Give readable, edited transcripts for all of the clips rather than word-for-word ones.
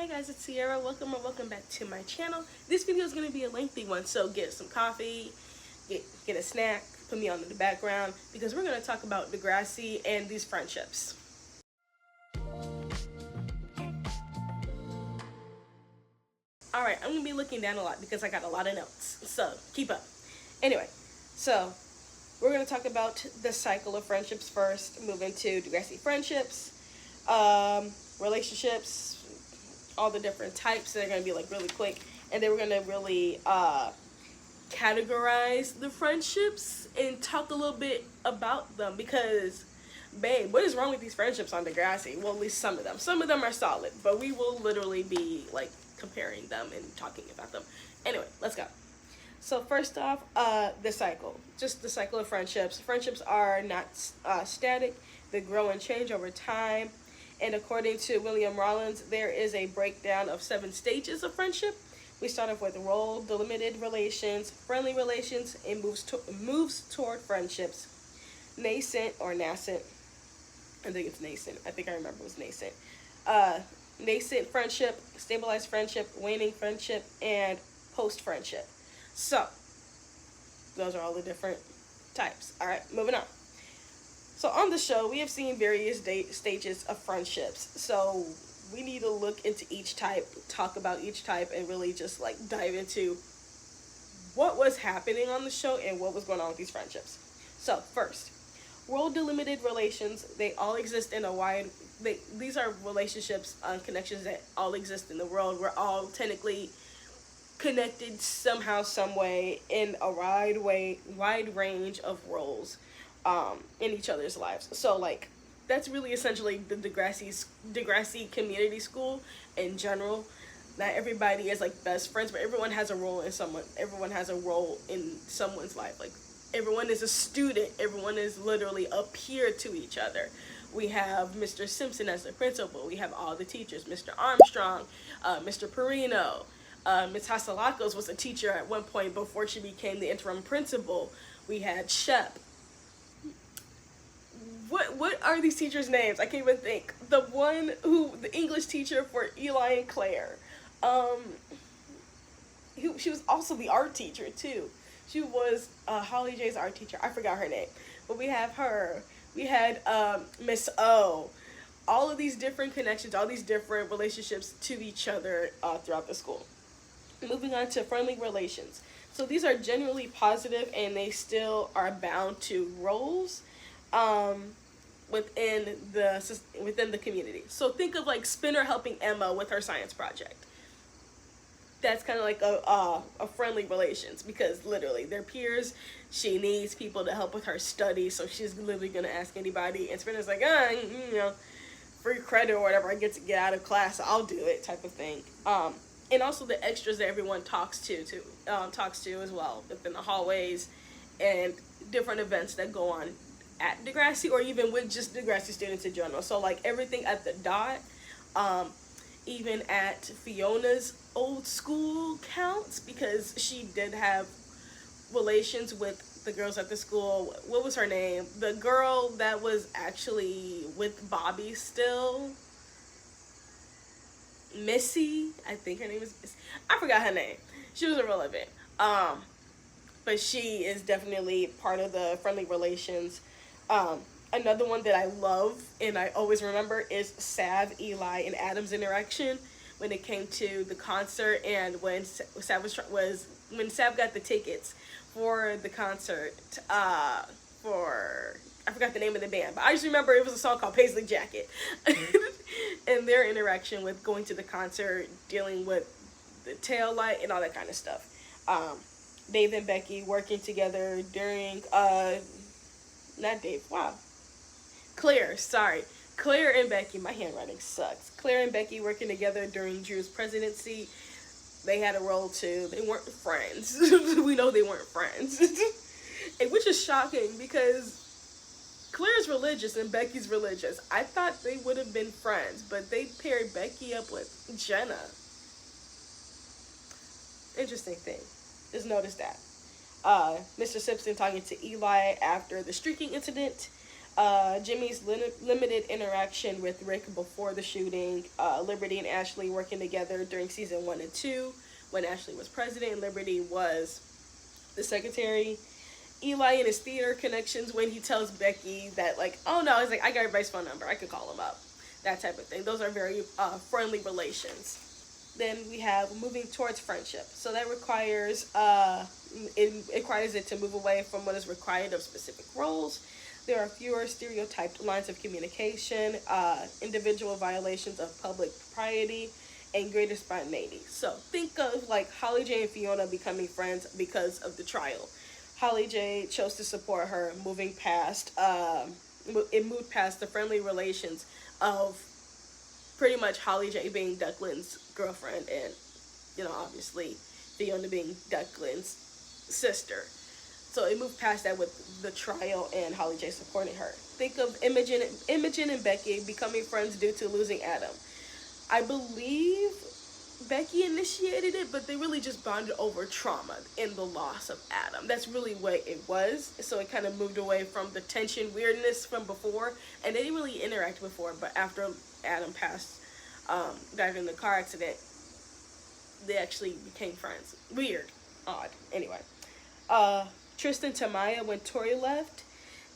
Hey guys, it's Sierra. Welcome or welcome back to my channel. This video is going to be a lengthy one, so get some coffee, get a snack, put me on in the background, because we're going to talk about Degrassi and these friendships. Alright, I'm going to be looking down a lot because I got a lot of notes, so keep up. Anyway, so we're going to talk about the cycle of friendships first, move into Degrassi friendships, relationships, all the different types. They're going to be like really quick, and then we're going to really categorize the friendships and talk a little bit about them, because babe, what is wrong with these friendships on Degrassi? Well, at least some of them are solid, but we will literally be like comparing them and talking about them. Anyway, let's go. So first off, the cycle, just the cycle of friendships. Friendships are not static. They grow and change over time. And according to William Rollins, there is a breakdown of 7 stages of friendship. We start off with role, delimited relations, friendly relations, and moves toward friendships. Nascent or nascent. I think it's nascent. I think I remember it was nascent. Nascent friendship, stabilized friendship, waning friendship, and post-friendship. So, those are all the different types. All right, moving on. So on the show, we have seen various stages of friendships. So we need to look into each type, talk about each type, and really just like dive into what was happening on the show and what was going on with these friendships. So first, world delimited relations. They all exist in a these are relationships, connections that all exist in the world. We're all technically connected somehow, some way, in a wide range of roles in each other's lives. So like that's really essentially the Degrassi community school in general. Not everybody is like best friends, but everyone has a role in someone's life. Like everyone is a student, everyone is literally a peer to each other. We have Mr. Simpson as the principal, we have all the teachers, Mr. Armstrong, Mr. Perino, Ms. Hasalakos was a teacher at one point before she became the interim principal. We had Shep. What are these teachers' names? I can't even think. The English teacher for Eli and Claire. She was also the art teacher too. She was Holly J's art teacher. I forgot her name, but we have her. We had Miss O. All of these different connections, all these different relationships to each other throughout the school. Moving on to friendly relations. So these are generally positive, and they still are bound to roles within the community. So think of like Spinner helping Emma with her science project. That's kind of like a friendly relations, because literally they're peers. She needs people to help with her study, so she's literally gonna ask anybody. And Spinner's like, free credit or whatever, I get to get out of class, I'll do it, type of thing. And also the extras that everyone talks to as well, within the hallways and different events that go on at Degrassi, or even with just Degrassi students in general. So like everything at the dot, even at Fiona's old school counts, because she did have relations with the girls at the school. What was her name? The girl that was actually with Bobby still. Missy, I think her name is Missy. I forgot her name. She was irrelevant. But she is definitely part of the friendly relations. Another one that I love and I always remember is Sav, Eli, and Adam's interaction when it came to the concert, and when Sav when Sav got the tickets for the concert for, I forgot the name of the band, but I just remember it was a song called Paisley Jacket. And their interaction with going to the concert, dealing with the tail light and all that kind of stuff. Dave and Becky working together during Claire and Becky, my handwriting sucks. Claire and Becky working together during Drew's presidency. They had a role too. They weren't friends. We know they weren't friends. And which is shocking, because Claire's religious and Becky's religious. I thought they would have been friends, but they paired Becky up with Jenna. Interesting thing. Just notice that. Mr. Simpson talking to Eli after the streaking incident. Jimmy's limited interaction with Rick before the shooting, Liberty and Ashley working together during season 1 and 2 when Ashley was president and Liberty was the secretary. Eli and his theater connections when he tells Becky that, like, oh no, he's like, I got everybody's phone number, I could call him up. That type of thing. Those are very friendly relations. Then we have moving towards friendship. So that requires, it requires it to move away from what is required of specific roles. There are fewer stereotyped lines of communication, individual violations of public propriety, and greater spontaneity. So think of like Holly J and Fiona becoming friends because of the trial. Holly J chose to support her, moving past, it moved past the friendly relations of pretty much Holly J being Declan's girlfriend and, you know, obviously Fiona being Declan's sister. So it moved past that with the trial and Holly J supporting her. Think of Imogen and Becky becoming friends due to losing Adam. I believe Becky initiated it, but they really just bonded over trauma in the loss of Adam. That's really what it was. So it kind of moved away from the tension, weirdness from before, and they didn't really interact before, but after Adam passed, died in the car accident, they actually became friends. Weird. Odd. Anyway. Tristan to Maya when Tori left,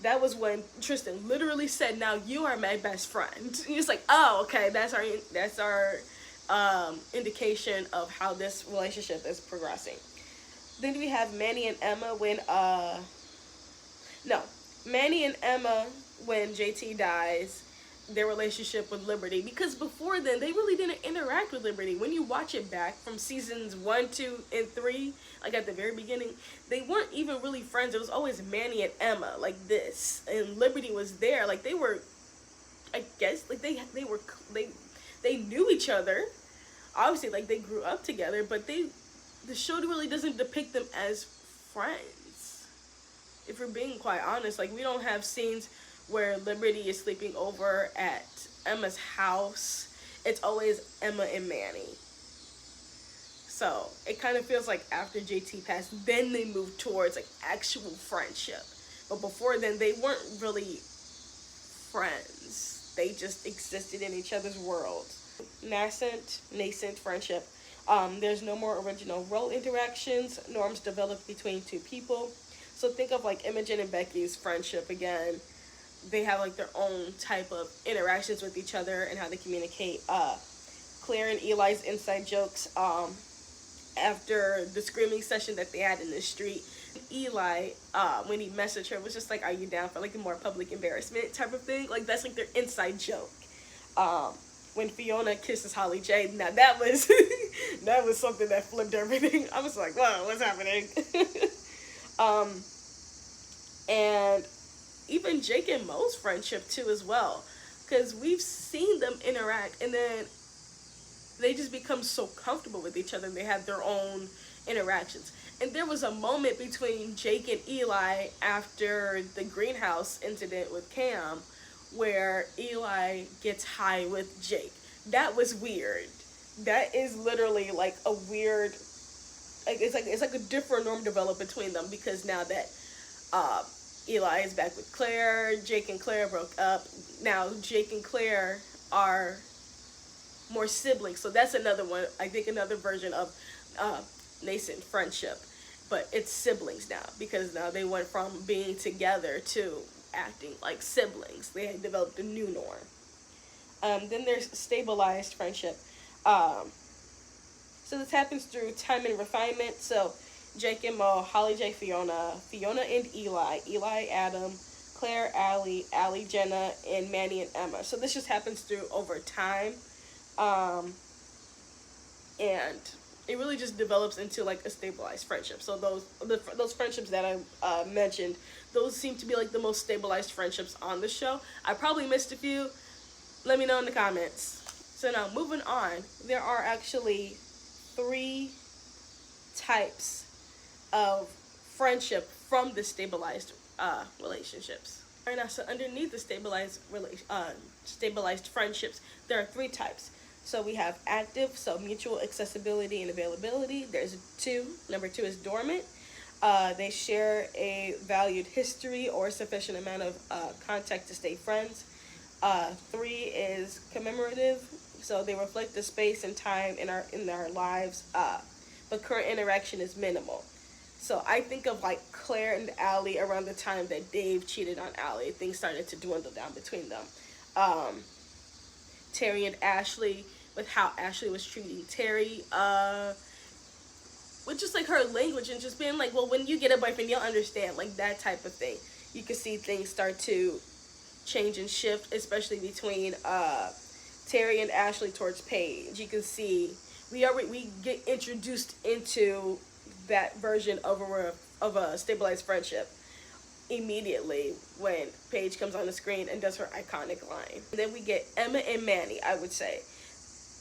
that was when Tristan literally said, now you are my best friend. He was like, oh, okay, that's our indication of how this relationship is progressing. Then we have Manny and Emma when JT dies, their relationship with Liberty, because before then they really didn't interact with Liberty. When you watch it back from seasons 1, 2, and 3, like at the very beginning, they weren't even really friends. It was always Manny and Emma like this, and Liberty was there. Like they were, I guess, like they knew each other. Obviously, like they grew up together, but the show really doesn't depict them as friends. If we're being quite honest, like we don't have scenes where Liberty is sleeping over at Emma's house. It's always Emma and Manny. So it kind of feels like after JT passed, then they moved towards like actual friendship. But before then, they weren't really friends. They just existed in each other's worlds. Nascent friendship. There's no more original role interactions. Norms develop between two people. So think of like Imogen and Becky's friendship again. They have like their own type of interactions with each other and how they communicate. Claire and Eli's inside jokes after the screaming session that they had in the street. Eli, when he messaged her, was just like, are you down for like a more public embarrassment type of thing? Like that's like their inside joke. When Fiona kisses Holly J, now that was that was something that flipped everything. I was like, whoa, what's happening? And even Jake and Mo's friendship too as well, because we've seen them interact and then they just become so comfortable with each other and they have their own interactions. And there was a moment between Jake and Eli after the greenhouse incident with Cam where Eli gets high with Jake. That was weird. That is literally like a weird, like it's like a different norm developed between them, because now that Eli is back with Claire, Jake and Claire broke up. Now Jake and Claire are more siblings, so that's another one. I think another version of nascent friendship, but it's siblings now, because now they went from being together to acting like siblings. They had developed a new norm. Then there's stabilized friendship. So this happens through time and refinement. So Jake and Mo, Holly J, Fiona and Eli Adam, Claire, Allie Jenna, and Manny and Emma. So this just happens through over time. And it really just develops into like a stabilized friendship. So those friendships that I mentioned, those seem to be like the most stabilized friendships on the show. I probably missed a few. Let me know in the comments. So now moving on, there are actually 3 types of friendship from the stabilized relationships. All right, now, so underneath the stabilized friendships, there are 3 types. So we have active, so mutual accessibility and availability. There's 2. Number 2 is dormant. They share a valued history or sufficient amount of contact to stay friends. Three is commemorative, so they reflect the space and time in our lives, but current interaction is minimal. So I think of like Claire and Allie around the time that Dave cheated on Allie. Things started to dwindle down between them. Um, Terry and Ashley, with how Ashley was treating Terry, with just like her language and just being like, well, when you get a boyfriend, you'll understand, like that type of thing. You can see things start to change and shift, especially between Terry and Ashley towards Paige. You can see we get introduced into that version of a stabilized friendship immediately when Paige comes on the screen and does her iconic line. And then we get Emma and Manny, I would say,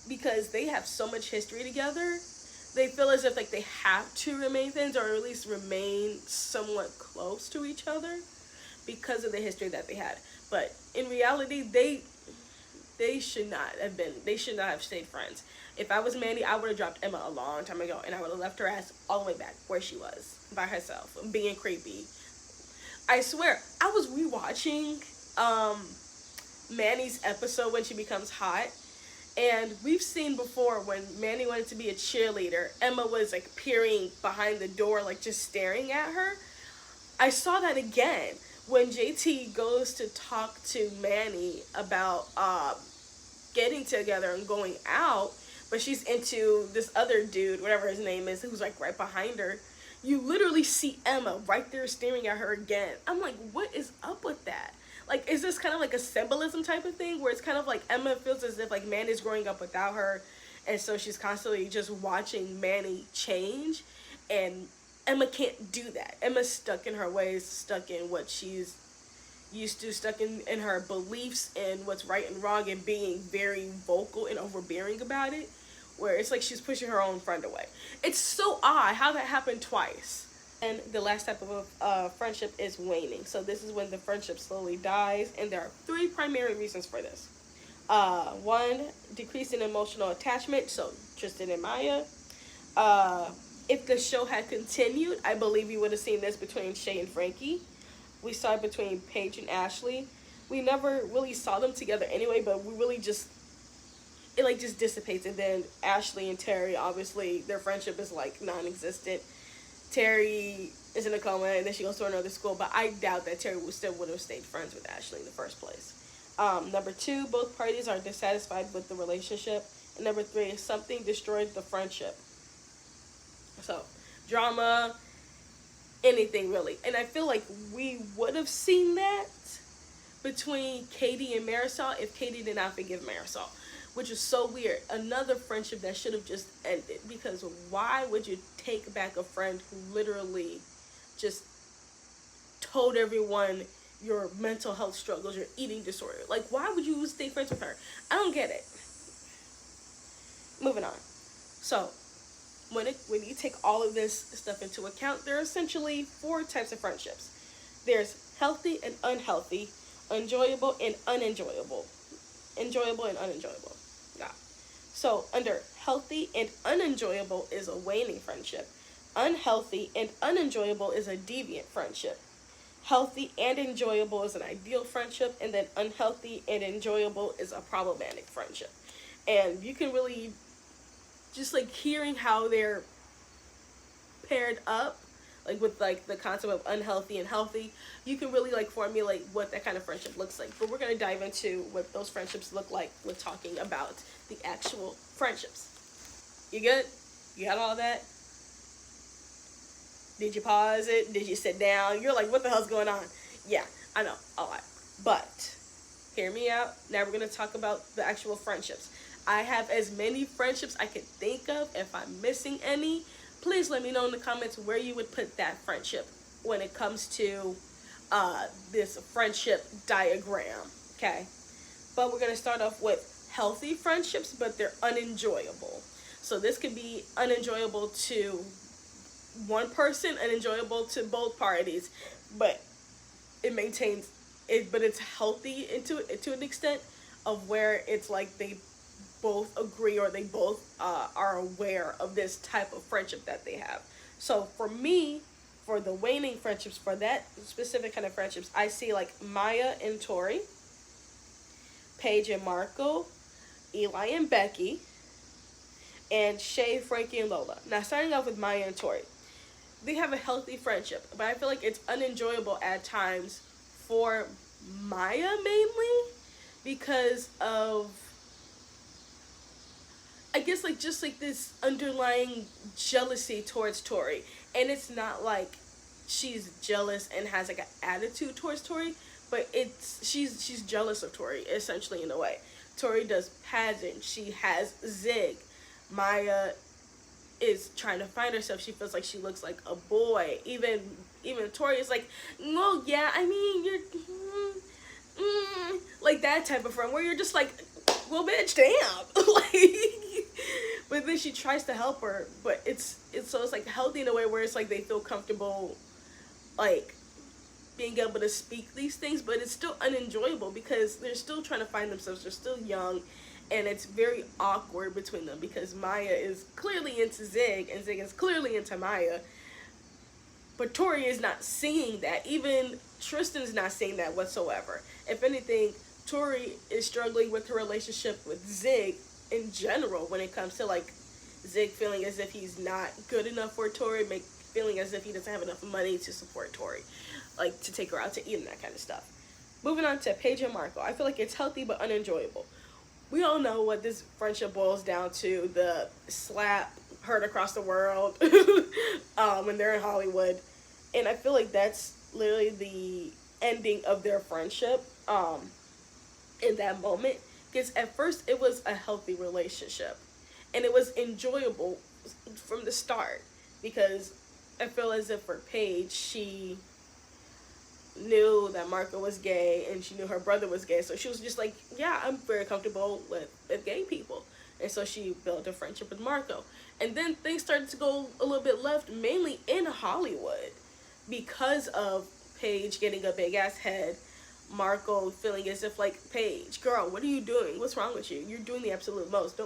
because they have so much history together. They feel as if like they have to remain friends, or at least remain somewhat close to each other because of the history that they had. But in reality, they should not have been. They should not have stayed friends. If I was Mandy, I would have dropped Emma a long time ago, and I would have left her ass all the way back where she was by herself, being creepy. I swear, I was rewatching Manny's episode when she becomes hot, and we've seen before when Manny wanted to be a cheerleader, Emma was like peering behind the door, like just staring at her. I saw that again when JT goes to talk to Manny about getting together and going out, but she's into this other dude, whatever his name is, who's like right behind her. You literally see Emma right there staring at her again. I'm like, what is up with that? Like, is this kind of like a symbolism type of thing where it's kind of like Emma feels as if like Manny's growing up without her, and so she's constantly just watching Manny change, and Emma can't do that. Emma's stuck in her ways, stuck in what she's used to, stuck in her beliefs and what's right and wrong, and being very vocal and overbearing about it, where it's like she's pushing her own friend away. It's so odd how that happened twice. And the last type of friendship is waning. So this is when the friendship slowly dies, and there are three primary reasons for this. One, decrease in emotional attachment, so Tristan and Maya. If the show had continued, I believe you would have seen this between Shay and Frankie. We saw it between Paige and Ashley. We never really saw them together anyway, but we really just, it like just dissipates. And then Ashley and Terry, obviously their friendship is like non-existent. Terry is in a coma, and then she goes to another school, but I doubt that Terry would have stayed friends with Ashley in the first place. Number two, both parties are dissatisfied with the relationship. And number three, something destroyed the friendship. So, drama, anything really. And I feel like we would have seen that between Katie and Marisol if Katie did not forgive Marisol, which is so weird. Another friendship that should have just ended, because why would you take back a friend who literally just told everyone your mental health struggles, your eating disorder? Like, why would you stay friends with her? I don't get it. Moving on. So, when you take all of this stuff into account, there are essentially four types of friendships. There's healthy and unhealthy, enjoyable and unenjoyable, enjoyable and unenjoyable. Yeah. So under healthy and unenjoyable is a waning friendship. Unhealthy and unenjoyable is a deviant friendship. Healthy and enjoyable is an ideal friendship, and then unhealthy and enjoyable is a problematic friendship. And you can really just like hearing how they're paired up, like with like the concept of unhealthy and healthy, you can really like formulate what that kind of friendship looks like. But we're going to dive into what those friendships look like with talking about the actual friendships. You good? You got all that? Did you pause it? Did you sit down? You're like, what the hell's going on? Yeah, I know, a lot. But hear me out. Now we're going to talk about the actual friendships. I have as many friendships I can think of. If I'm missing any, please let me know in the comments where you would put that friendship when it comes to this friendship diagram, okay? But we're going to start off with healthy friendships, but they're unenjoyable. So this could be unenjoyable to one person, unenjoyable to both parties, but it maintains it, but it's healthy to an extent of where it's like they both agree, or they both are aware of this type of friendship that they have. So for me, for the waning friendships, for that specific kind of friendships, I see like Maya and Tori, Paige and Marco, Eli and Becky, and Shay, Frankie, and Lola. Now, starting off with Maya and Tori, they have a healthy friendship, but I feel like it's unenjoyable at times for Maya mainly because of, I guess, like just like this underlying jealousy towards Tori. And it's not like she's jealous and has like an attitude towards Tori, but she's jealous of Tori essentially in a way. Tori does pageant, she has Zig. Maya is trying to find herself. She feels like she looks like a boy. Even Tori is like, no, yeah, I mean, you're like that type of friend where you're just like, well, bitch, damn. Like, but then she tries to help her, but it's like healthy in a way where it's like they feel comfortable, like being able to speak these things, but it's still unenjoyable because they're still trying to find themselves. They're still young. And it's very awkward between them because Maya is clearly into Zig and Zig is clearly into Maya. But Tori is not seeing that. Even Tristan's not seeing that whatsoever. If anything, Tori is struggling with her relationship with Zig in general when it comes to like Zig feeling as if he's not good enough for Tori, feeling as if he doesn't have enough money to support Tori, like to take her out to eat and that kind of stuff. Moving on to Paige and Marco. I feel like it's healthy but unenjoyable. We all know what this friendship boils down to, the slap heard across the world when they're in Hollywood. And I feel like that's literally the ending of their friendship in that moment. Because at first it was a healthy relationship. And it was enjoyable from the start. Because I feel as if for Paige, she knew that Marco was gay and she knew her brother was gay, so she was just like, yeah, I'm very comfortable with gay people. And so she built a friendship with Marco. And then things started to go a little bit left, mainly in Hollywood, because of Paige getting a big ass head, Marco feeling as if like, Paige, girl, what are you doing? What's wrong with you? You're doing the absolute most.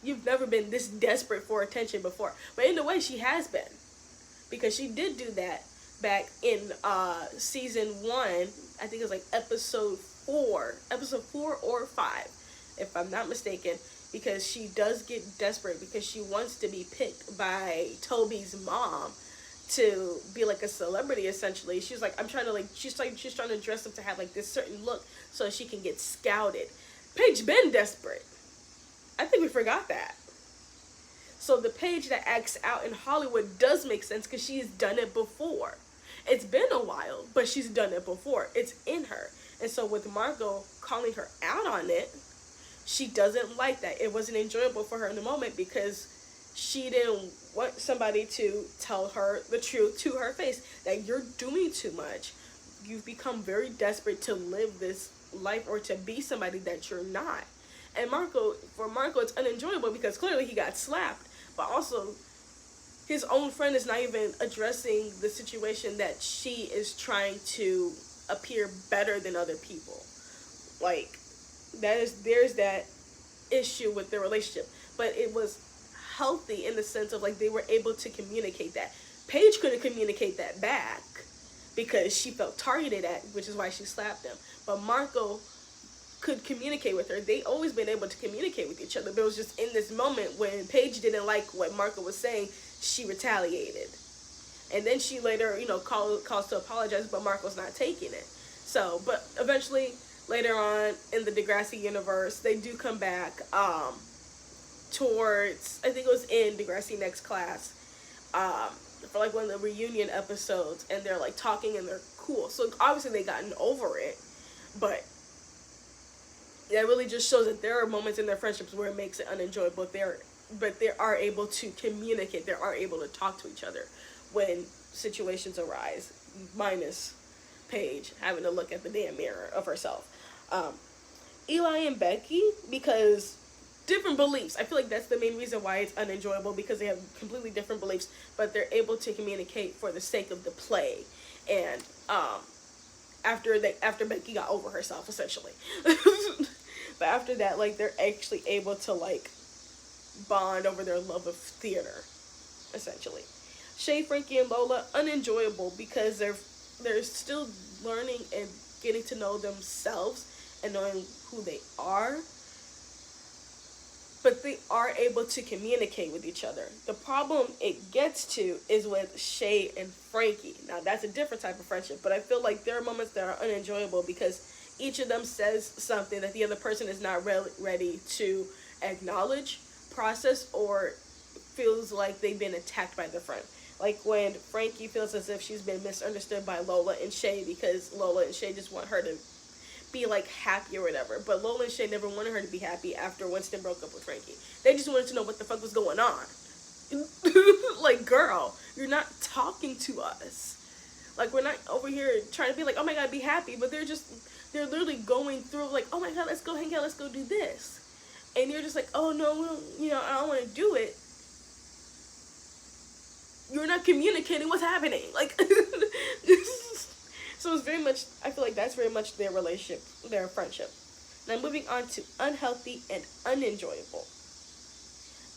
You've never been this desperate for attention before. But in a way, she has been, because she did do that back in season 1, I think it was like episode 4 or 5, if I'm not mistaken, because she does get desperate because she wants to be picked by Toby's mom to be like a celebrity essentially. She's like, she's trying to dress up to have like this certain look so she can get scouted. Paige been desperate. I think we forgot that. So the Paige that acts out in Hollywood does make sense because she's done it before. It's been a while, but she's done it before. It's in her. And so with Margot calling her out on it, she doesn't like that. It wasn't enjoyable for her in the moment because she didn't want somebody to tell her the truth to her face, that you're doing too much. You've become very desperate to live this life or to be somebody that you're not. And for Marco, it's unenjoyable because clearly he got slapped, but also his own friend is not even addressing the situation that she is trying to appear better than other people. Like, there's that issue with their relationship. But it was healthy in the sense of, like, they were able to communicate that. Paige couldn't communicate that back because she felt targeted at, which is why she slapped him. But Marco could communicate with her. They always been able to communicate with each other. But it was just in this moment when Paige didn't like what Marco was saying, she retaliated. And then she later, calls to apologize, but Marco's not taking it. So, but eventually, later on in the Degrassi universe, they do come back towards, I think it was in Degrassi Next Class, for like one of the reunion episodes, and they're like talking and they're cool. So obviously they gotten over it, but that really just shows that there are moments in their friendships where it makes it unenjoyable. But they are able to communicate. They are able to talk to each other when situations arise, minus Paige having to look at the damn mirror of herself. Eli and Becky, because different beliefs. I feel like that's the main reason why it's unenjoyable, because they have completely different beliefs, but they're able to communicate for the sake of the play. And after Becky got over herself, essentially. But after that, like, they're actually able to, like, bond over their love of theater, essentially. Shay, Frankie, and Lola, unenjoyable because they're still learning and getting to know themselves and knowing who they are, but they are able to communicate with each other. The problem it gets to is with Shay and Frankie. Now, that's a different type of friendship, but I feel like there are moments that are unenjoyable because each of them says something that the other person is not ready to acknowledge, process, or feels like they've been attacked by their friend. Like when Frankie feels as if she's been misunderstood by Lola and Shay because Lola and Shay just want her to be like happy or whatever. But Lola and Shay never wanted her to be happy after Winston broke up with Frankie. They just wanted to know what the fuck was going on. Like, girl, you're not talking to us. Like, we're not over here trying to be like, oh my god, be happy. But they're literally going through like, oh my god, let's go hang out, let's go do this. And you're just like, oh no, I don't want to do it. You're not communicating what's happening. Like, so it's very much, I feel like that's very much their relationship, their friendship. Now moving on to unhealthy and unenjoyable.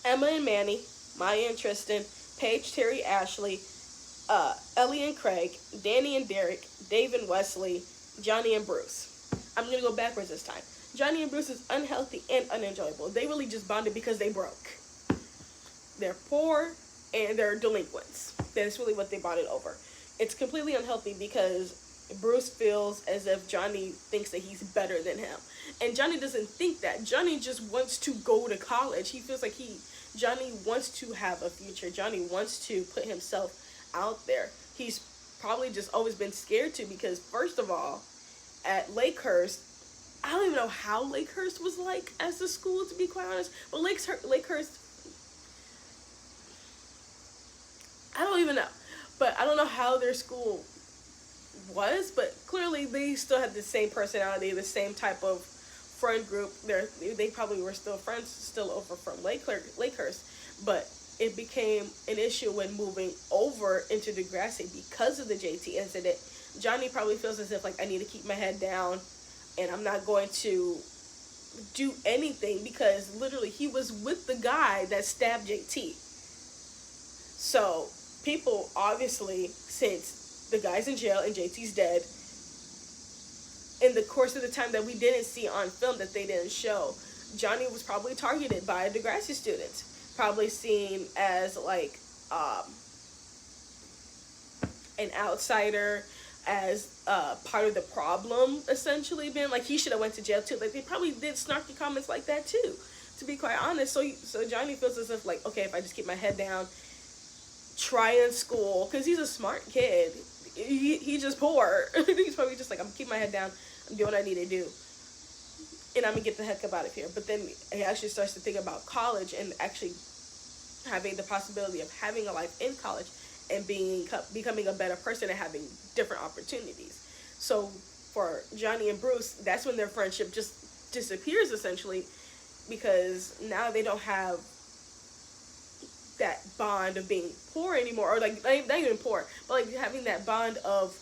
Emma and Manny, Maya and Tristan, Paige, Terry, Ashley, Ellie and Craig, Danny and Derek, Dave and Wesley, Johnny and Bruce. I'm going to go backwards this time. Johnny and Bruce is unhealthy and unenjoyable. They really just bonded because they broke. They're poor and they're delinquents. That's really what they bonded over. It's completely unhealthy because Bruce feels as if Johnny thinks that he's better than him. And Johnny doesn't think that. Johnny just wants to go to college. He feels like Johnny wants to have a future. Johnny wants to put himself out there. He's probably just always been scared to because, first of all, at Lakehurst, I don't even know how Lakehurst was like as a school, to be quite honest. But Lakehurst, I don't even know. But I don't know how their school was, but clearly they still had the same personality, the same type of friend group. They probably were still friends, still over from Lakehurst, but it became an issue when moving over into Degrassi because of the JT incident. Johnny probably feels as if like, I need to keep my head down and I'm not going to do anything because literally he was with the guy that stabbed JT. So people obviously, since the guy's in jail and JT's dead, in the course of the time that we didn't see on film, that they didn't show, Johnny was probably targeted by Degrassi students, probably seen as like an outsider, as part of the problem, essentially, being like he should have went to jail too. Like they probably did snarky comments like that too, to be quite honest. So Johnny feels as if like, okay, if I just keep my head down, try in school, because he's a smart kid. He's just poor. He's probably just like, I'm keeping my head down, I'm doing what I need to do, and I'm gonna get the heck up out of here. But then he actually starts to think about college and actually having the possibility of having a life in college and becoming a better person and having different opportunities. So for Johnny and Bruce, that's when their friendship just disappears essentially, because now they don't have that bond of being poor anymore, or like not even poor, but like having that bond of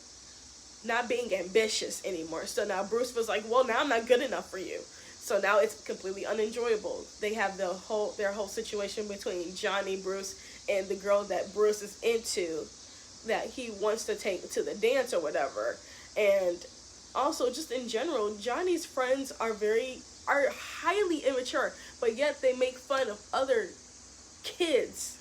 not being ambitious anymore. So now Bruce was like, well, now I'm not good enough for you. So now it's completely unenjoyable. They have their whole situation between Johnny, Bruce, and the girl that Bruce is into, that he wants to take to the dance or whatever. And also just in general, Johnny's friends are highly immature, but yet they make fun of other kids.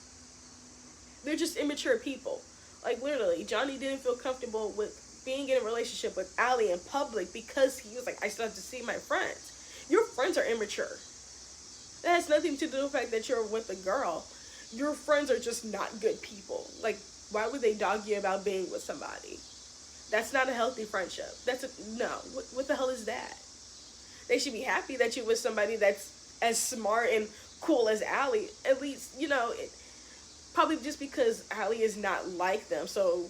They're just immature people. Like literally, Johnny didn't feel comfortable with being in a relationship with Allie in public because he was like, I still have to see my friends. Your friends are immature. That has nothing to do with the fact that you're with a girl. Your friends are just not good people. Like, why would they dog you about being with somebody? That's not a healthy friendship. No. What the hell is that? They should be happy that you're with somebody that's as smart and cool as Allie. At least, probably just because Allie is not like them. So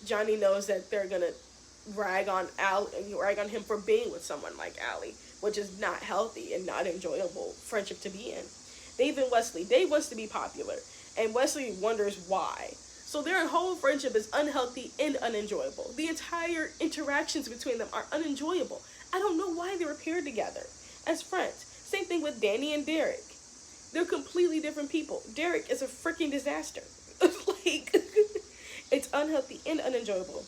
Johnny knows that they're gonna rag on him for being with someone like Allie, which is not healthy and not enjoyable friendship to be in. Dave and Wesley. Dave wants to be popular, and Wesley wonders why. So their whole friendship is unhealthy and unenjoyable. The entire interactions between them are unenjoyable. I don't know why they were paired together as friends. Same thing with Danny and Derek. They're completely different people. Derek is a freaking disaster. Like, It's unhealthy and unenjoyable.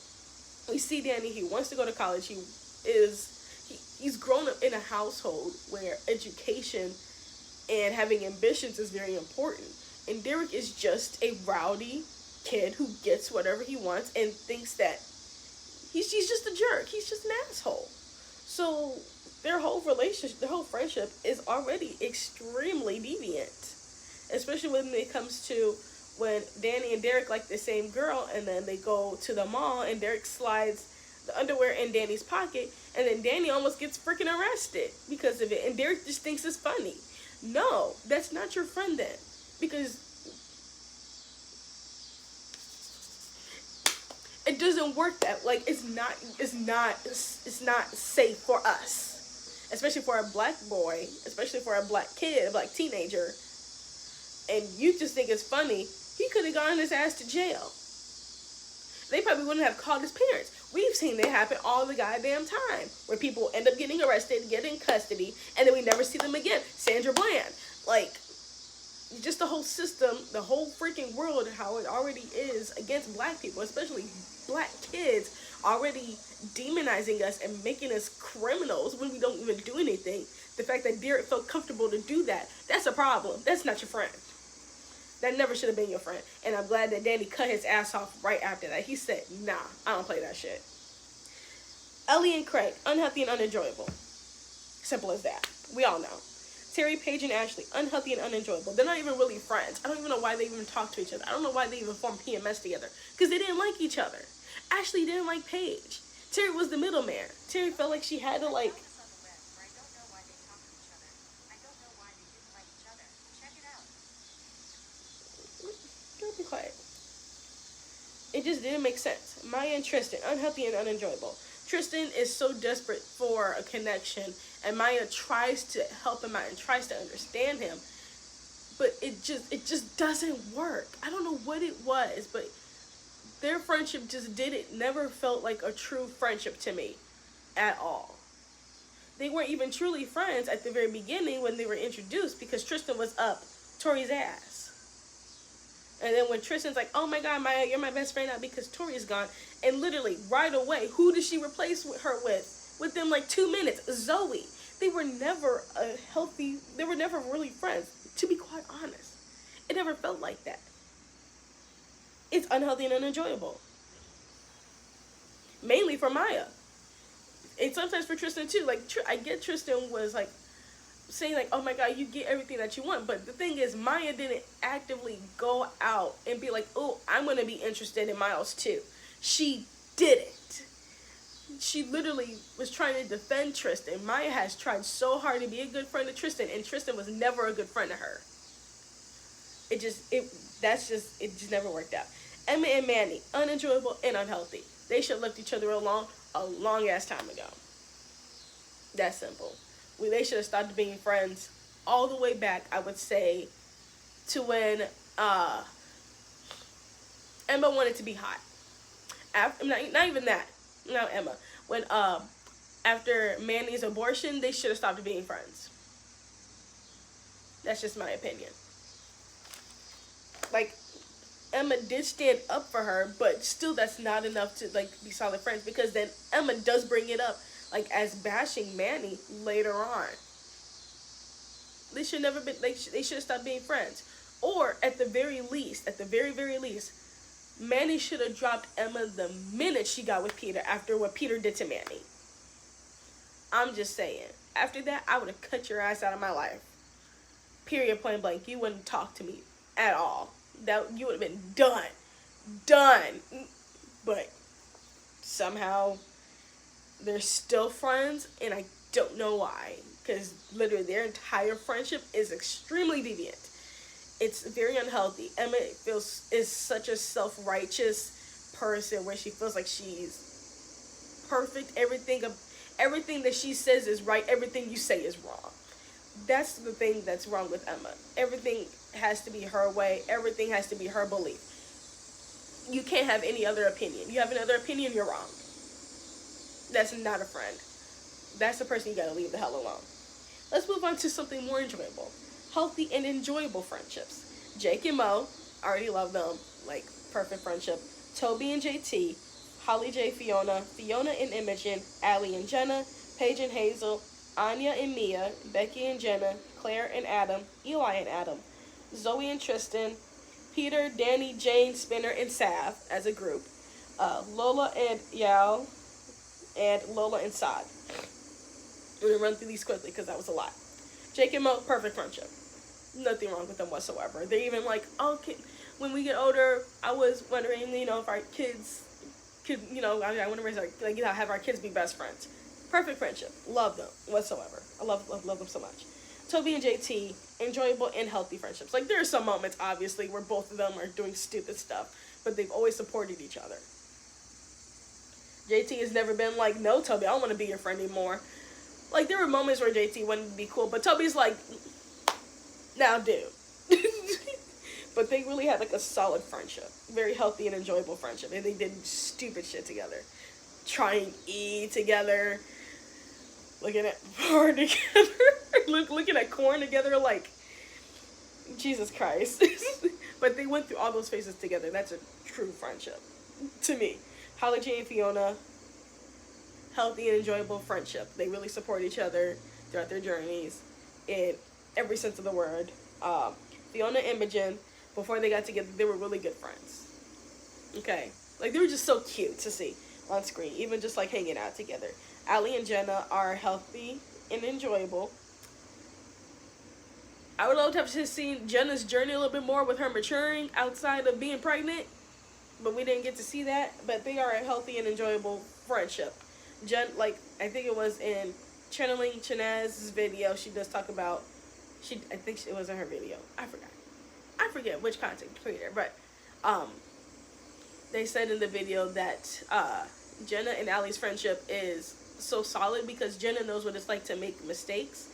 We see Danny, he wants to go to college. He's grown up in a household where education and having ambitions is very important. And Derek is just a rowdy kid who gets whatever he wants and thinks that he's just a jerk. He's just an asshole. So their whole relationship, their whole friendship is already extremely deviant. Especially when it comes to when Danny and Derek like the same girl, and then they go to the mall and Derek slides the underwear in Danny's pocket, and then Danny almost gets freaking arrested because of it, and Derek just thinks it's funny. No, that's not your friend then, because it doesn't work that, like, it's not safe for us, especially for a black boy, especially for a black kid, a black teenager, and you just think it's funny. He could have gone his ass to jail. They probably wouldn't have called his parents. We've seen that happen all the goddamn time, where people end up getting arrested, get in custody, and then we never see them again. Sandra Bland, like, just the whole system, the whole freaking world, how it already is against black people, especially black kids, already demonizing us and making us criminals when we don't even do anything. The fact that Derek felt comfortable to do that, that's a problem. That's not your friend. That never should have been your friend. And I'm glad that Danny cut his ass off right after that. He said, nah, I don't play that shit. Ellie and Craig, unhealthy and unenjoyable. Simple as that. We all know. Terry, Paige, and Ashley, unhealthy and unenjoyable. They're not even really friends. I don't even know why they even talk to each other. I don't know why they even formed PMS together. Because they didn't like each other. Ashley didn't like Paige. Terry was the middleman. Terry felt like she had to, like, be quiet. It just didn't make sense. Maya and Tristan, unhealthy and unenjoyable. Tristan is so desperate for a connection, and Maya tries to help him out and tries to understand him, but it just doesn't work. I don't know what it was, but their friendship just never felt like a true friendship to me at all. They weren't even truly friends at the very beginning when they were introduced, because Tristan was up Tori's ass. And then when Tristan's like, oh my God, Maya, you're my best friend now because Tori's gone. And literally, right away, who did she replace her with? Within like 2 minutes, Zoe. They were never they were never really friends, to be quite honest. It never felt like that. It's unhealthy and unenjoyable. Mainly for Maya. And sometimes for Tristan too. Like, I get Tristan was like, saying like, oh my God, you get everything that you want, but the thing is, Maya didn't actively go out and be like, oh, I'm gonna be interested in Miles too. She didn't. She literally was trying to defend Tristan. Maya has tried so hard to be a good friend to Tristan, and Tristan was never a good friend to her. It just never worked out. Emma and Manny, unenjoyable and unhealthy. They should have left each other alone a long ass time ago. That's simple. They should have stopped being friends all the way back, I would say, to when Emma wanted to be hot. Not even that. Not Emma. When after Manny's abortion, they should have stopped being friends. That's just my opinion. Like, Emma did stand up for her, but still that's not enough to, like, be solid friends, because then Emma does bring it up, like, as bashing Manny later on. They should never been, they should have stopped being friends. Or, at the very very least, Manny should have dropped Emma the minute she got with Peter after what Peter did to Manny. I'm just saying. After that, I would have cut your ass out of my life. Period, point blank. You wouldn't talk to me at all. You would have been done. But somehow they're still friends, and I don't know why, because literally their entire friendship is extremely deviant. It's very unhealthy. Emma is such a self-righteous person where she feels like she's perfect. Everything that she says is right. Everything you say is wrong. That's the thing that's wrong with Emma. Everything has to be her way. Everything has to be her belief. You can't have any other opinion. You have another opinion, you're wrong. That's not a friend. That's the person you gotta leave the hell alone. Let's move on to something more enjoyable. Healthy and enjoyable friendships. Jake and Mo, I already love them. Like, perfect friendship. Toby and JT, Holly J Fiona, Fiona and Imogen, Allie and Jenna, Paige and Hazel, Anya and Mia, Becky and Jenna, Claire and Adam, Eli and Adam, Zoe and Tristan, Peter, Danny, Jane, Spinner, and Sav as a group, Lola and Yao, and Lola and Saad. I'm going to run through these quickly because that was a lot. Jake and Mo, perfect friendship. Nothing wrong with them whatsoever. They're even like, oh, when we get older, I was wondering, if our kids could, I want to raise have our kids be best friends. Perfect friendship. Love them whatsoever. I love them so much. Toby and JT, enjoyable and healthy friendships. Like, there are some moments, obviously, where both of them are doing stupid stuff, but they've always supported each other. JT has never been like, no, Toby, I don't want to be your friend anymore. Like, there were moments where JT wouldn't be cool, but Toby's like, now, dude. But they really had, like, a solid friendship. Very healthy and enjoyable friendship. And they did stupid shit together. Trying E together. Looking at porn together. Looking at corn together, like, Jesus Christ. But they went through all those phases together. That's a true friendship. To me. Holly J and Fiona, healthy and enjoyable friendship. They really support each other throughout their journeys in every sense of the word. Fiona and Imogen, before they got together, they were really good friends. Okay. Like, they were just so cute to see on screen, even just, like, hanging out together. Allie and Jenna are healthy and enjoyable. I would love to have seen Jenna's journey a little bit more with her maturing outside of being pregnant, but we didn't get to see that. But they are a healthy and enjoyable friendship. I think it was in Channeling Chanaz's video, she does talk about, I think it was in her video. I forget which content creator, but they said in the video that Jenna and Allie's friendship is so solid because Jenna knows what it's like to make mistakes,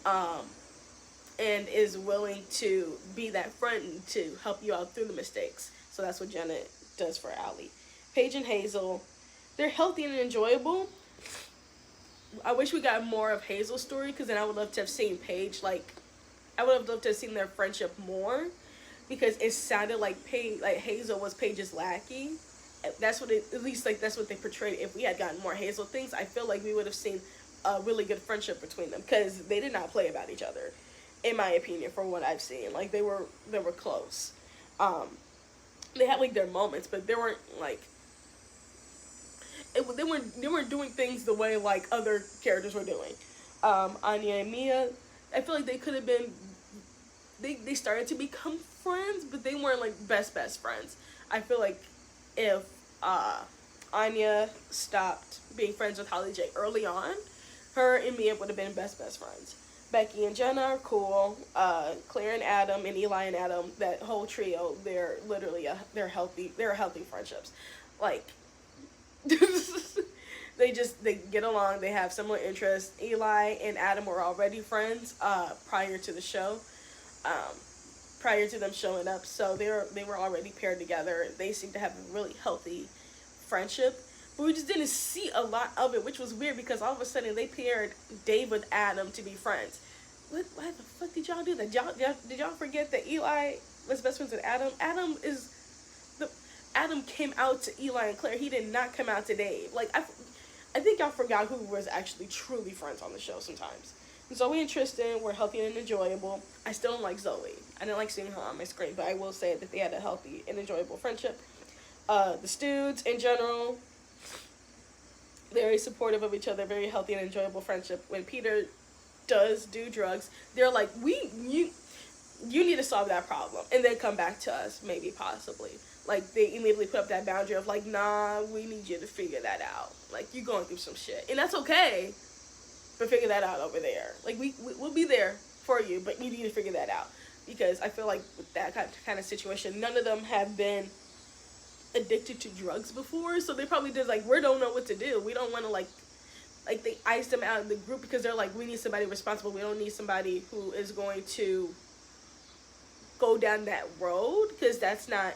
and is willing to be that friend to help you out through the mistakes. So that's what Jenna does for Allie. Paige and Hazel, they're healthy and enjoyable. I wish we got more of Hazel's story, because then I would love to have seen Paige, I would have loved to have seen their friendship more, because it sounded like Hazel was Paige's lackey. That's what that's what they portrayed. If we had gotten more Hazel things, I feel like we would have seen a really good friendship between them, because they did not play about each other, in my opinion, from what I've seen. Like, they were close. They had, like, their moments, but they weren't, like, they weren't doing things the way, like, other characters were doing. Anya and Mia, I feel like they could have been, they started to become friends, but they weren't, like, best friends. I feel like if Anya stopped being friends with Holly J early on, her and Mia would have been best friends. Becky and Jenna are cool. Claire and Adam and Eli and Adam, that whole trio, they're literally they're healthy friendships. Like, they get along. They have similar interests. Eli and Adam were already friends prior to the show, prior to them showing up. So they were already paired together. They seem to have a really healthy friendship. But we just didn't see a lot of it, which was weird, because all of a sudden they paired Dave with Adam to be friends. Why the fuck did y'all do that? Did y'all forget that Eli was best friends with Adam? Adam came out to Eli and Claire. He did not come out to Dave. Like, I think y'all forgot who was actually truly friends on the show sometimes. Zoe and Tristan were healthy and enjoyable. I still don't like Zoe. I didn't like seeing her on my screen, but I will say that they had a healthy and enjoyable friendship. The Studes, in general, very supportive of each other, very healthy and enjoyable friendship. When Peter does do drugs, they're like, you need to solve that problem, and then come back to us, maybe, possibly. Like, they immediately put up that boundary of, like, nah, we need you to figure that out. Like, you're going through some shit, and that's okay, but figure that out over there. Like, we'll be there for you, but you need to figure that out. Because I feel like with that kind of situation, none of them have been addicted to drugs before, so they probably did, like, we don't know what to do. We don't want to, like they iced them out of the group, because they're like, we need somebody responsible. We don't need somebody who is going to go down that road, because that's not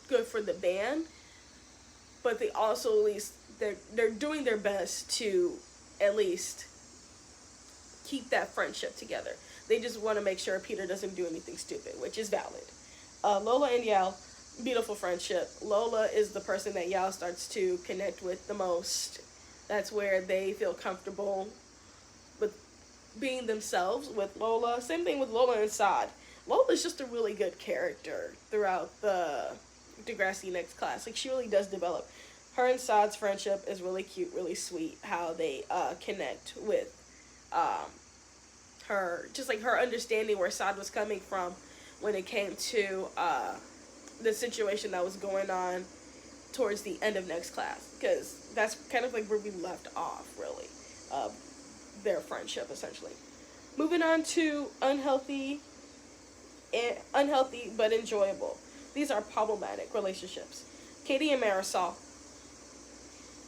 good for the band. But they also, at least, they're doing their best to at least keep that friendship together. They just want to make sure Peter doesn't do anything stupid, which is valid. Lola and Yao, beautiful friendship. Lola is the person that Yao starts to connect with the most. That's where they feel comfortable with being themselves with Lola. Same thing with Lola and Saad. Lola's just a really good character throughout the Degrassi Next Class. Like, she really does develop. Her and Saad's friendship is really cute, really sweet. How they connect with her, just like her understanding where Saad was coming from when it came to the situation that was going on towards the end of Next Class, because that's kind of like where we left off, really, their friendship essentially. Moving on to unhealthy but enjoyable. These are problematic relationships. Katie and Marisol,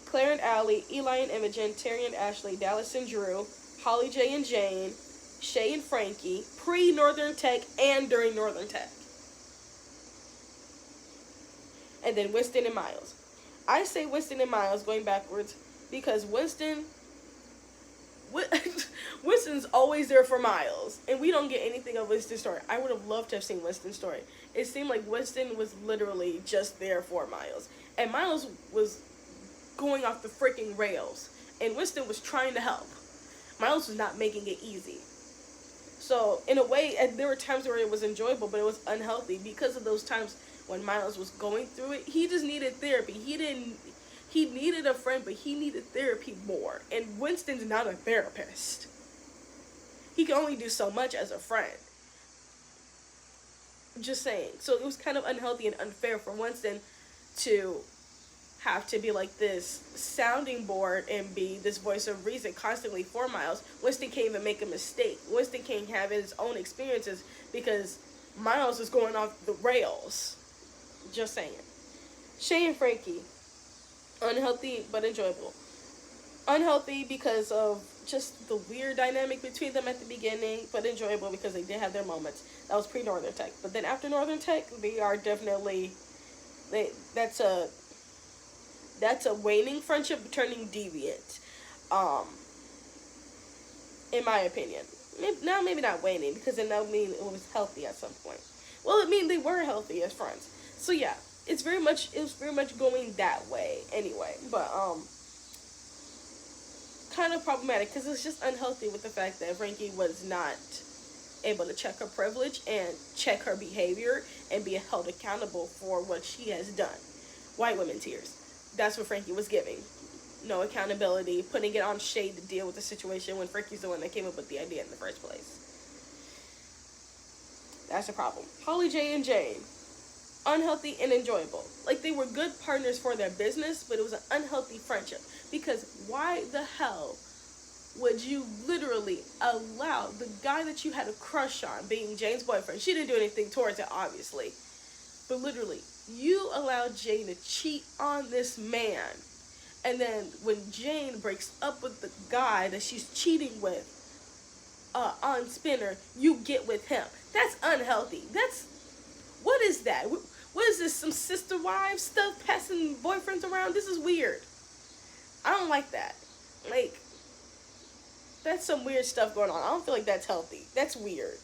Claire and Allie, Eli and Imogen, Terry and Ashley, Dallas and Drew, Holly J and Jane, Shay and Frankie, pre-Northern Tech and during Northern Tech. And then Winston and Miles. I say Winston and Miles going backwards because Winston's always there for Miles, and we don't get anything of Winston's story. I would have loved to have seen Winston's story. It seemed like Winston was literally just there for Miles, and Miles was going off the freaking rails, and Winston was trying to help. Miles was not making it easy. So in a way, there were times where it was enjoyable, but it was unhealthy because of those times when Miles was going through it. He just needed therapy. He needed a friend, but he needed therapy more. And Winston's not a therapist. He can only do so much as a friend. Just saying. So it was kind of unhealthy and unfair for Winston to have to be like this sounding board and be this voice of reason constantly for Miles. Winston can't even make a mistake. Winston can't have his own experiences because Miles is going off the rails. Just saying. Shay and Frankie, unhealthy but enjoyable. Unhealthy because of just the weird dynamic between them at the beginning, but enjoyable because they did have their moments. That was pre-Northern Tech. But then after Northern Tech, they are definitely, that's a waning friendship turning deviant, in my opinion. Maybe not waning, because it now mean it was healthy at some point. Well, it mean they were healthy as friends. So yeah, it was very much going that way anyway. But kind of problematic because it's just unhealthy with the fact that Frankie was not able to check her privilege and check her behavior and be held accountable for what she has done. White women tears. That's what Frankie was giving. No accountability, putting it on Shay to deal with the situation when Frankie's the one that came up with the idea in the first place. That's a problem. Holly J and Jane. Unhealthy and enjoyable. Like, they were good partners for their business, but it was an unhealthy friendship. Because why the hell would you literally allow the guy that you had a crush on, being Jane's boyfriend, she didn't do anything towards it, obviously, but literally, you allowed Jane to cheat on this man, and then when Jane breaks up with the guy that she's cheating with on Spinner, you get with him. That's unhealthy. What is that? What is this, some sister wives stuff, passing boyfriends around? This is weird. I don't like that. Like, that's some weird stuff going on. I don't feel like that's healthy. That's weird.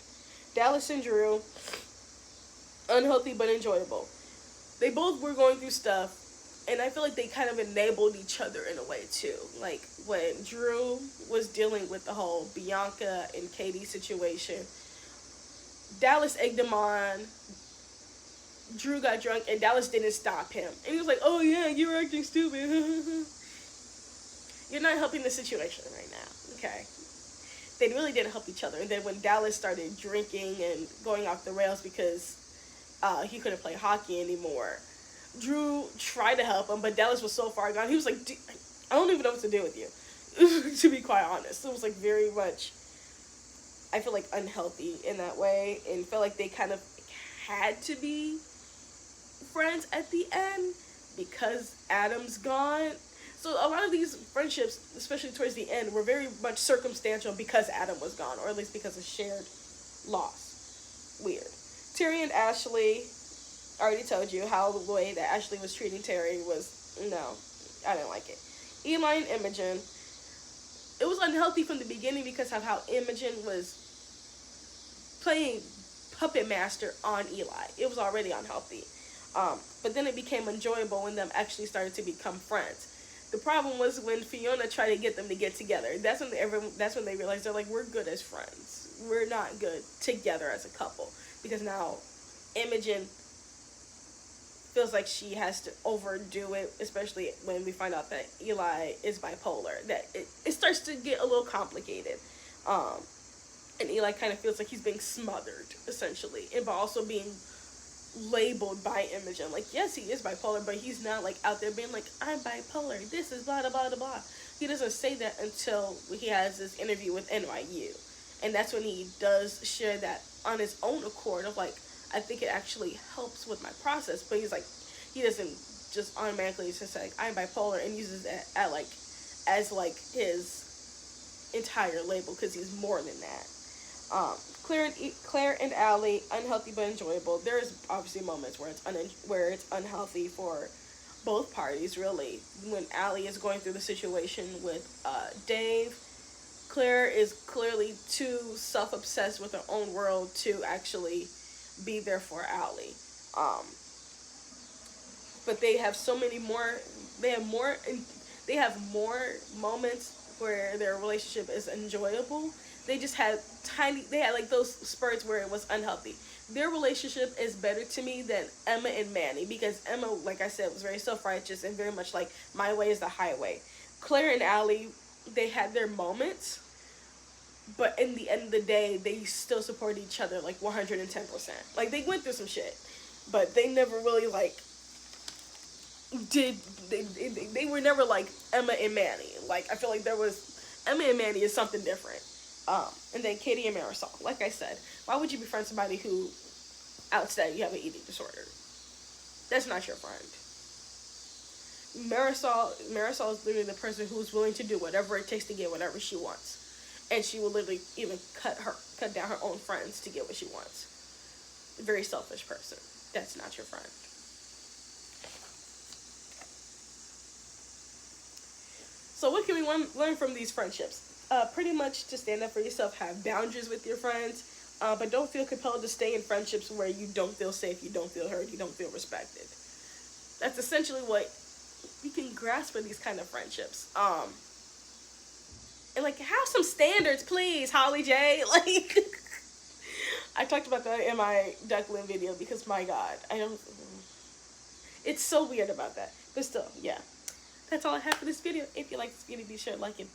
Dallas and Drew, unhealthy but enjoyable. They both were going through stuff, and I feel like they kind of enabled each other in a way too. Like, when Drew was dealing with the whole Bianca and Katie situation, Dallas egged him on. Drew got drunk, and Dallas didn't stop him. And he was like, oh yeah, you're acting stupid. You're not helping the situation right now, okay? They really didn't help each other. And then when Dallas started drinking and going off the rails because he couldn't play hockey anymore, Drew tried to help him, but Dallas was so far gone. He was like, I don't even know what to do with you, to be quite honest. It was like very much, I feel like, unhealthy in that way, and felt like they kind of had to be friends at the end because Adam's gone. So a lot of these friendships, especially towards the end, were very much circumstantial because Adam was gone, or at least because of shared loss. Weird. Terry and Ashley, I already told you how the way that Ashley was treating Terry was, no, I didn't like it. Eli and Imogen, it was unhealthy from the beginning because of how Imogen was playing puppet master on Eli. It was already unhealthy. But then it became enjoyable when them actually started to become friends. The problem was when Fiona tried to get them to get together. That's when they realized they're like, we're good as friends. We're not good together as a couple, because now Imogen feels like she has to overdo it, especially when we find out that Eli is bipolar. That it starts to get a little complicated. And Eli kind of feels like he's being smothered, essentially, and but also being labeled by Imogen. Like, yes, he is bipolar, but he's not like out there being like, I'm bipolar, this is blah blah blah blah. He doesn't say that until he has this interview with NYU, and that's when he does share that on his own accord of like, I think it actually helps with my process. But he's like, he doesn't just automatically just say like, I'm bipolar and uses it as like his entire label, because he's more than that. Claire and Allie, unhealthy but enjoyable. There's obviously moments where it's unhealthy for both parties, really. When Allie is going through the situation with Dave, Claire is clearly too self-obsessed with her own world to actually be there for Allie. But they have so many more. They have more moments where their relationship is enjoyable. They just had like those spurts where it was unhealthy. Their relationship is better to me than Emma and Manny, because Emma, like I said, was very self-righteous and very much like, my way is the highway. Claire and Allie, they had their moments, but in the end of the day, they still support each other like 110%. Like, they went through some shit, but they never really like they were never like Emma and Manny. Like, I feel like Emma and Manny is something different. And then Katie and Marisol. Like I said, why would you befriend somebody who outside you have an eating disorder? That's not your friend. Marisol is literally the person who's willing to do whatever it takes to get whatever she wants. And she will literally even cut down her own friends to get what she wants. A very selfish person. That's not your friend. So what can we learn from these friendships? Pretty much to stand up for yourself, have boundaries with your friends, but don't feel compelled to stay in friendships where you don't feel safe, you don't feel heard, you don't feel respected. That's essentially what you can grasp for these kind of friendships. And like, have some standards, please, Holly J. Like, I talked about that in my Duckling video, because my God, it's so weird about that. But still, yeah. That's all I have for this video. If you like this video, be sure to like it.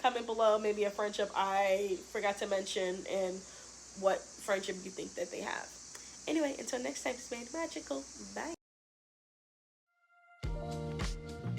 Comment below maybe a friendship I forgot to mention and what friendship you think that they have. Anyway, until next time, it's made magical. Bye.